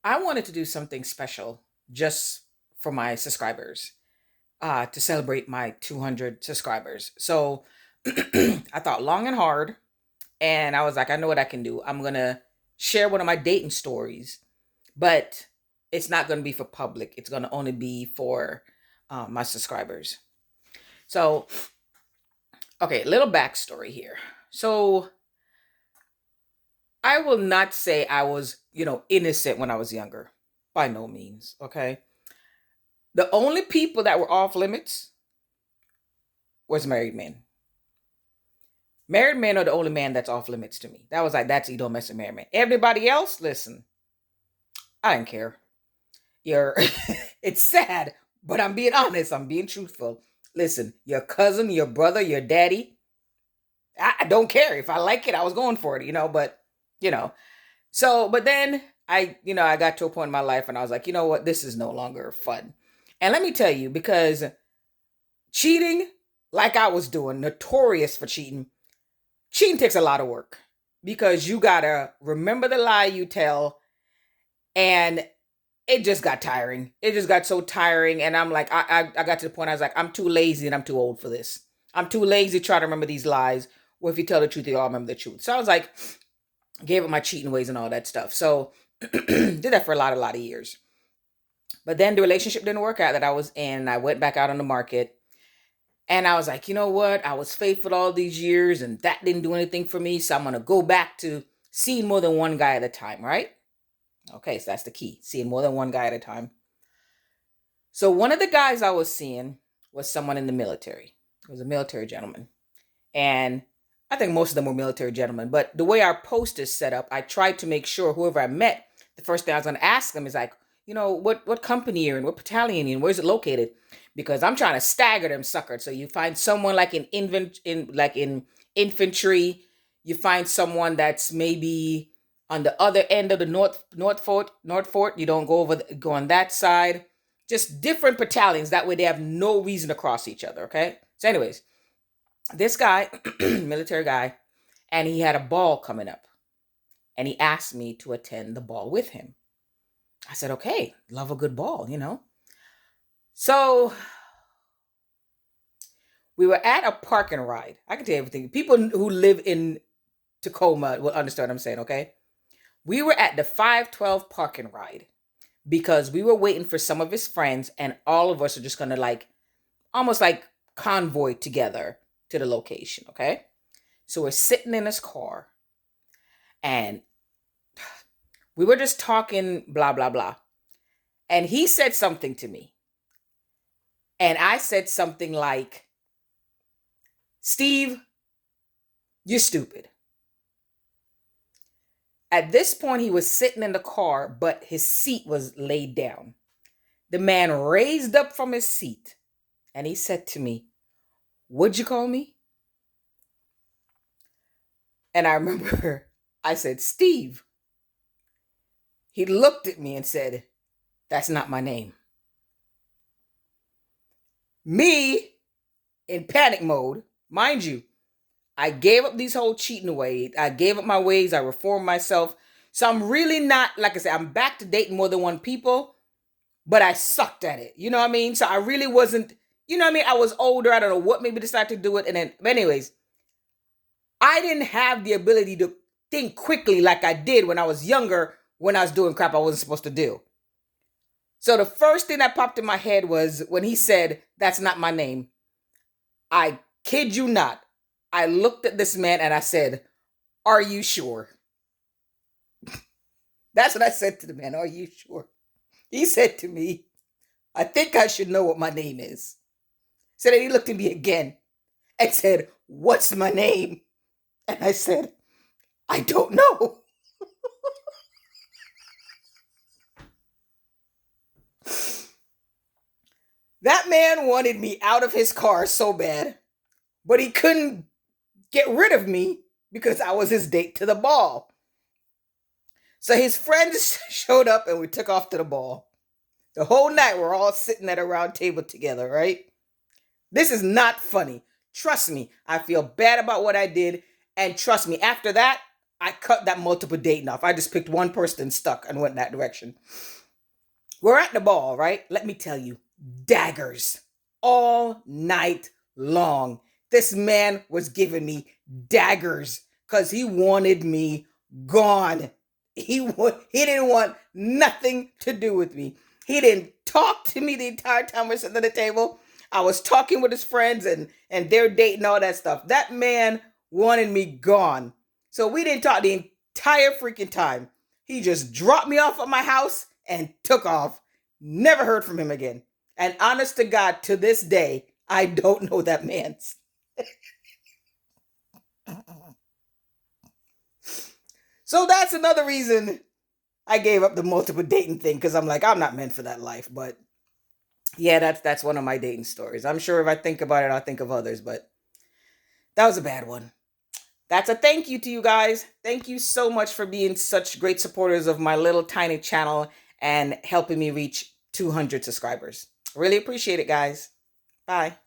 I wanted to do something special just for my subscribers, to celebrate my 200 subscribers. So I thought long and hard, and I was like, I know what I can do. I'm going to share one of my dating stories, but it's not going to be for public. It's going to only be for my subscribers. So, okay, little backstory here. So, I will not say I was, innocent when I was younger. By no means, okay? The only people that were off limits was married men. Married men are the only man that's off limits to me. That was like, that's you don't mess with married men. Everybody else, listen, I didn't care. You're it's sad, but I'm being honest, I'm being truthful. Listen, your cousin, your brother, your daddy, I don't care. If I like it, I was going for it, but you know. So, but then I got to a point in my life and I was like, you know what, this is no longer fun. And let me tell you, because cheating, like I was doing, notorious for cheating, cheating takes a lot of work because you gotta remember the lie you tell, and it just got tiring. It just got so tiring, and I'm like, I got to the point I was like, I'm too lazy and I'm too old for this. I'm too lazy to try to remember these lies. Well, if you tell the truth, you all remember the truth. So I was like, gave up my cheating ways and all that stuff. So did that for a lot of years. But then the relationship didn't work out that I was in. I went back out on the market. And I was like, you know what? I was faithful all these years and that didn't do anything for me. So I'm going to go back to seeing more than one guy at a time, right? Okay, so that's the key. Seeing more than one guy at a time. So one of the guys I was seeing was someone in the military. It was a military gentleman. And I think most of them were military gentlemen. But the way our post is set up, I tried to make sure whoever I met, the first thing I was going to ask them is like, what company you're in, what battalion you're in, where's it located? Because I'm trying to stagger them suckers. So you find someone like in infantry, you find someone that's maybe on the other end of the North Fort. You don't go on that side. Just different battalions. That way they have no reason to cross each other. Okay. So, anyways, this guy, military guy, and he had a ball coming up, and he asked me to attend the ball with him. I said, okay, love a good ball. So we were at a park and ride. I can tell you everything. People who live in Tacoma will understand what I'm saying, okay? We were at the 512 park and ride because we were waiting for some of his friends, and all of us are just going to almost like convoy together to the location, okay? So we're sitting in his car, and we were just talking, blah, blah, blah. And he said something to me. And I said something like, Steve, you're stupid. At this point, he was sitting in the car, but his seat was laid down. The man raised up from his seat, and he said to me, what'd you call me? And I remember I said, Steve. He looked at me and said, that's not my name. Me, in panic mode, mind you, I gave up these whole cheating ways. I gave up my ways. I reformed myself. So I'm really not, like I said, I'm back to dating more than one people, but I sucked at it. You know what I mean? So I really wasn't, you know what I mean? I was older. I don't know what made me decide to do it. And then, but anyways, I didn't have the ability to think quickly like I did when I was younger, when I was doing crap I wasn't supposed to do. So the first thing that popped in my head was when he said, that's not my name. I kid you not. I looked at this man and I said, are you sure? That's what I said to the man. Are you sure? He said to me, I think I should know what my name is. So then he looked at me again and said, what's my name? And I said, I don't know. That man wanted me out of his car so bad, but he couldn't get rid of me because I was his date to the ball. So his friends showed up and we took off to the ball. The whole night we're all sitting at a round table together, right? This is not funny. Trust me, I feel bad about what I did. And trust me, after that, I cut that multiple dating off. I just picked one person and stuck and went that direction. We're at the ball, right? Let me tell you, daggers all night long. This man was giving me daggers because he wanted me gone. He didn't want nothing to do with me. He didn't talk to me the entire time we're sitting at the table. I was talking with his friends and they're dating, all that stuff. That man wanted me gone. So we didn't talk the entire freaking time. He just dropped me off at my house and took off. Never heard from him again. And honest to God, to this day, I don't know that man's. So that's another reason I gave up the multiple dating thing, because I'm like, I'm not meant for that life. But yeah, that's one of my dating stories. I'm sure if I think about it, I'll think of others, but that was a bad one. That's a thank you to you guys. Thank you so much for being such great supporters of my little tiny channel and helping me reach 200 subscribers. Really appreciate it, guys. Bye.